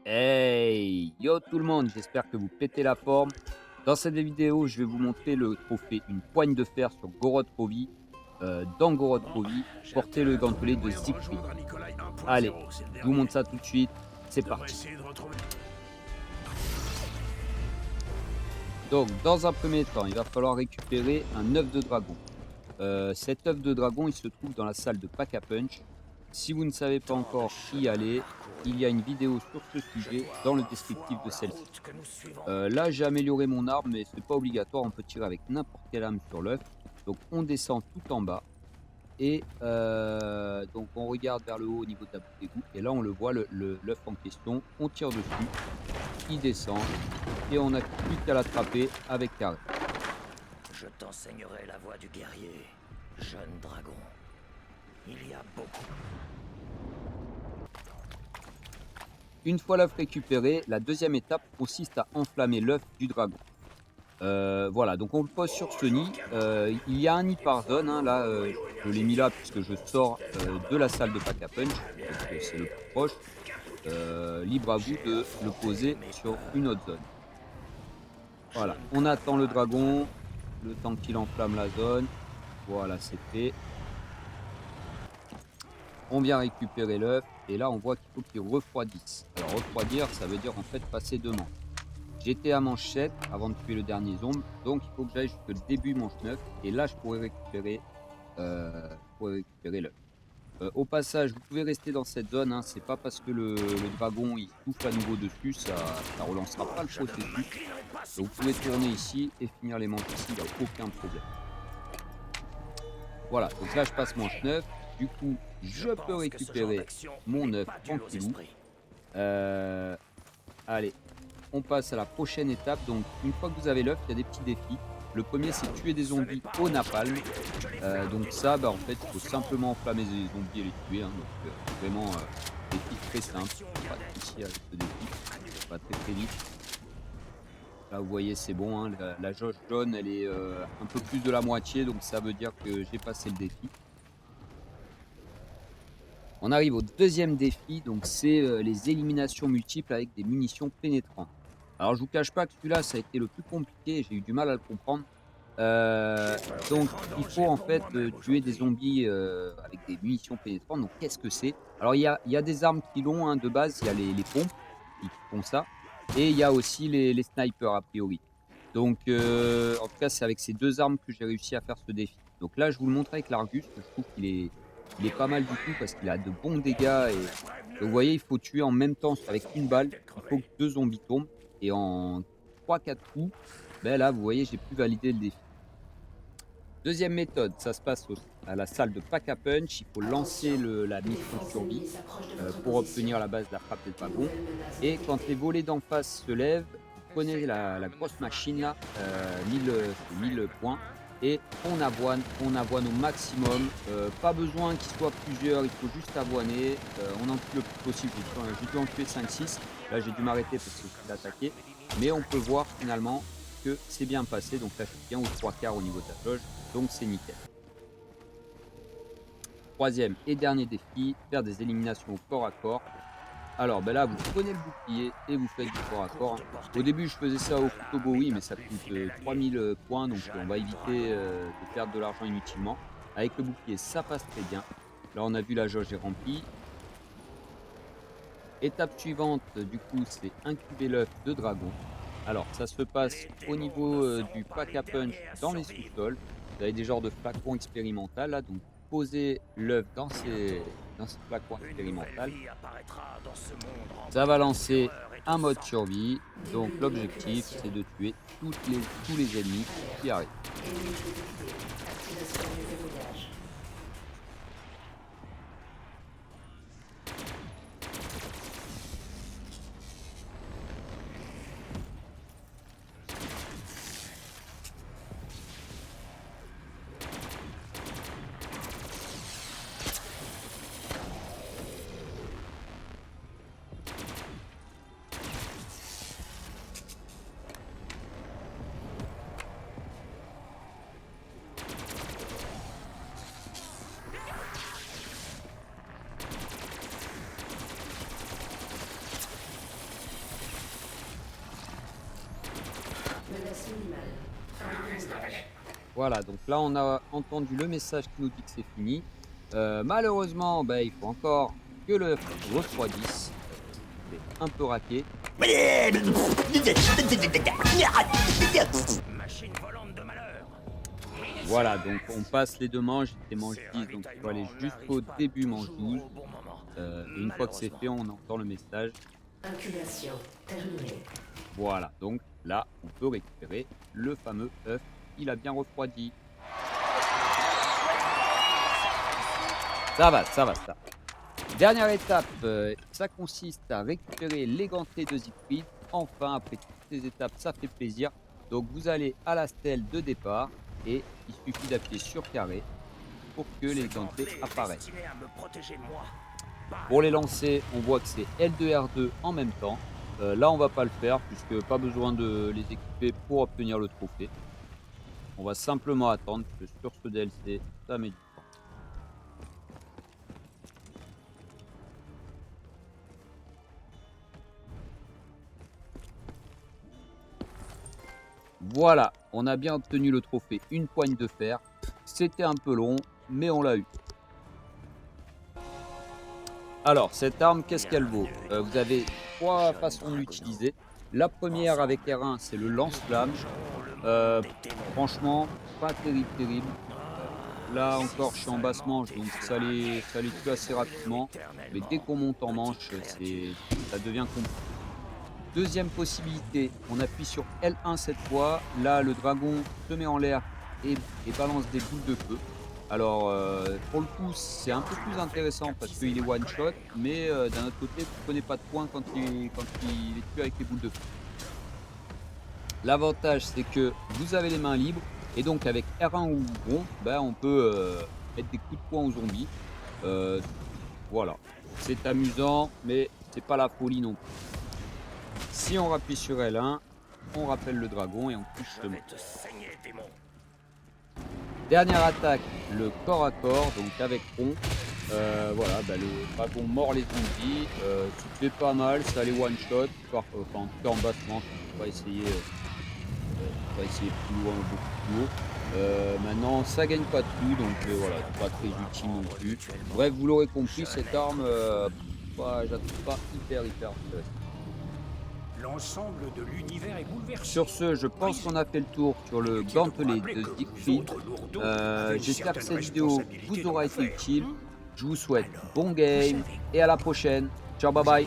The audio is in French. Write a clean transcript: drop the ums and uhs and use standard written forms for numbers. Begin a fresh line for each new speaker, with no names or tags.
Hey! Yo tout le monde, j'espère que vous pétez la forme. Dans cette vidéo, je vais vous montrer le trophée Une poigne de fer sur Gorod Provi. Dans Gorod
Bon,
Provi,
j'ai
portez
intérêt
le
à
gantelet
trouver
de
moyen de
Siegfried.
rejoindre un Nikolai
Allez,
1.0, c'est le
je vous montre
dernier.
ça tout de suite. C'est
Je devrais
parti.
essayer de retrouver...
Donc, dans un premier temps, il va falloir récupérer un œuf de dragon. Cet œuf de dragon, il se trouve dans la salle de Pack a Punch. Si vous ne savez pas
Tant de
encore y
chemin à
aller, il y
parcourir.
a une vidéo sur ce
Je
sujet
dois
dans le
avoir foi
descriptif de
en la
celle-ci.
route que nous suivons.
Là, j'ai amélioré mon arme, mais c'est pas obligatoire. On peut tirer avec n'importe quelle arme sur l'œuf. Donc, on descend tout en bas et donc on regarde vers le haut au niveau de la bouche d'égout et là, on le voit l'œuf en question. On tire dessus, il descend et on n'a plus qu'à l'attraper avec carré.
Je t'enseignerai la voie du guerrier, jeune dragon. Il y a beaucoup.
Une fois l'œuf récupéré, la deuxième étape consiste à enflammer l'œuf du dragon. Voilà, donc on le pose sur ce nid. Il y a un nid par zone, hein, là, je l'ai mis là puisque je sors, de la salle de Pack a Punch, donc c'est le plus proche. Libre à vous
J'ai
de le
affronté
poser
mes
sur
peurs.
une autre zone.
Je
Voilà,
ne
on
crains
attend le
pas le
dragon,
dragon.
le temps qu'il enflamme la zone. Voilà, c'est fait. On vient récupérer l'œuf et là, on voit qu'il faut qu'il refroidisse. Alors refroidir, ça veut dire en fait passer 2 manches. J'étais à manche 7 avant de tuer le dernier zombie, donc il faut que j'aille jusque le début manche 9 et là je pourrais récupérer l'œuf. Au passage, vous pouvez rester dans cette zone, hein, c'est pas parce que le dragon il souffle à nouveau dessus, ça relancera pas le
Je ne
processus.
m'inclinerai pas si
Donc vous pouvez tourner
facilement.
ici et finir les manches ici, il y a aucun problème. Voilà, donc là je passe manche 9. Du coup,
Je
je peux
pense que ce genre
récupérer
d'action n'est
mon œuf
pas dû aux
tranquillou.
esprits.
Heu, allez, on passe à la prochaine étape. Donc une fois que vous avez l'œuf, il y a des petits défis. Le premier, c'est tuer des
Ce n'est
zombies
pas
au napalm.
aujourd'hui que je les ferai
Donc ça, bah, en fait, il faut simplement enflammer les zombies et les tuer, hein. Donc vraiment, défi très simple.
Insurrection
Pas de
gardette.
souci avec ce défi,
Annulé.
ça va très, très vite. Là, vous voyez, c'est bon, hein, la jauge jaune, elle est, un peu plus de la moitié, donc ça veut dire que j'ai passé le défi. On arrive au deuxième défi, donc c'est, les éliminations multiples avec des munitions pénétrantes. Alors je vous cache pas que celui-là, ça a été le plus compliqué, j'ai eu du mal à le comprendre.
J'ai peur
Donc
d'être en
il faut
danger
en
pour
fait,
moi-même
tuer des
aujourd'hui.
zombies, avec des munitions pénétrantes. Donc qu'est-ce que c'est? Alors il y a des armes qui l'ont, hein, de base, il y a les pompes qui font ça et il y a aussi les snipers a priori. Donc en tout cas, c'est avec ces 2 armes que j'ai réussi à faire ce défi. Donc là, je vous le montre avec l'Argus, je trouve qu'il est pas mal du tout parce qu'il a de bons dégâts et donc vous voyez, il faut tuer en même temps
Ça
avec
sent
une
bon
balle,
d'être
il faut que
crevé.
2 zombies tombent et en 3-4 coups, beh, là, vous voyez, j'ai pu valider le défi. Deuxième méthode, ça se passe à la salle de Pack a Punch. Il faut lancer
Attention,
la
des
mission
forces
survie,
ennemies s'approchent de votre
pour
position.
obtenir la base de la frappe des
Une
dragons
nouvelle menace
et quand les
détectée.
volets d'en face se lèvent, vous prenez la
Shakedown ne
grosse
fera
machine
rien
là,
contre
1000, c'est 1000
Flame,
points
hein.
et on avoine au maximum, pas besoin qu'ils soient plusieurs, il faut juste avoiner, on en tue le plus possible. J'ai dû en tuer 5-6. Là, j'ai dû m'arrêter parce que je attaqué, mais on peut voir finalement que c'est bien passé. Donc là, je suis bien aux 3/4 au niveau de la jauge, donc c'est nickel. Troisième et dernier défi, faire des éliminations au corps à corps. Alors ben là, vous prenez le bouclier et vous faites du corps à corps, hein.
Courte
Au
portée.
début, je faisais ça au couteau
La lame
Bowie,
est
mais
un
ça
plus
coûte,
fidèle allié.
3000 points, donc on va
Jeune
éviter,
dragon.
de perdre de l'argent inutilement. Avec le bouclier, ça passe très bien. Là, on a vu la jauge est remplie. Étape suivante, du coup, c'est incuber l'œuf de dragon. Alors ça se passe
Les
au
démons ne
niveau,
seront
du
pas
pack
les
à punch
derniers à
dans les
survivre.
sous-sols. Vous avez des genres de flacons expérimentaux là, donc posez l'œuf dans ces flacons
Une nouvelle
expérimentaux.
vie apparaîtra dans ce monde
Ça
rempli
va
de
lancer
fureur et
un
de
mode
sang.
survie. Donc
Début de
l'objectif,
l'activation.
c'est de tuer tous les ennemis qui
Alerte.
arrivent.
Ennemi détecté. Activation du verrouillage.
Voilà, donc là, on a entendu le message qui nous dit que c'est fini. Malheureusement, bah, il faut encore que le refroidisse. C'est un peu raqué.
Machine volante de malheur.
Voilà, donc on passe les 2 manches, c'est manche 10, donc il faut aller jusqu'au début manche 12.
Au bon moment.
Et une fois que c'est fait, on entend le message.
Incubation terminée.
Voilà, donc là, on peut récupérer le fameux œuf. Il a bien refroidi. Ça va, ça va, ça. Dernière étape, ça consiste à récupérer les gantelets de Siegfried. Enfin, après toutes ces étapes, ça fait plaisir. Donc vous allez à la stèle de départ et il suffit d'appuyer sur carré pour que les gantelets apparaissent.
Destiné à me protéger moi.
Pour les lancer, on voit que c'est L2 R2 en même temps. Là, on va pas le faire puisque pas besoin de les équiper pour obtenir le trophée. On va simplement attendre que sur ce DLC, ça met du temps. Voilà, on a bien obtenu le trophée une poigne de fer. C'était un peu long, mais on l'a eu. Alors, cette arme, qu'est-ce qu'elle vaut? Vous avez 3 façons de l'utiliser. La première avec R1, c'est le lance-flamme. Franchement, pas terrible, terrible. Là encore, je suis en basse manche, donc ça les tue assez rapidement. Mais dès qu'on monte en manche, ça devient compliqué. Deuxième possibilité, on appuie sur L1 cette fois. Là, le dragon se met en l'air et balance des boules de feu. Alors, pour le coup, c'est un peu plus intéressant parce qu'il est one shot, mais d'un autre côté, vous ne prenez pas de points quand il est tué avec les boules de feu. L'avantage, c'est que vous avez les mains libres et donc avec R1 ou rond, ben, on peut mettre des coups de poing aux zombies. Voilà, c'est amusant, mais c'est pas la folie non plus. Si on rappuie sur L1, on rappelle le dragon et on touche
Je
le
vais
mort.
te saigner, démon.
Dernière attaque, le corps à corps, donc avec rond. Voilà, bah, le dragon mord les zombies. C'était pas mal, ça allait one shot. Enfin, en tout cas en basse manche, on va essayer plus loin, beaucoup plus haut. Maintenant, ça gagne pas de tout, donc voilà, c'est pas très utile non plus. Bref, vous l'aurez compris, cette arme, je la trouve pas hyper intéressante.
L'ensemble de l'univers est bouleversé.
Sur ce, je pense qu'on a fait le tour sur le gantelet de Siegfried. J'espère que cette vidéo vous aura été utile. Je vous souhaite bon game et à la prochaine. Ciao, bye bye.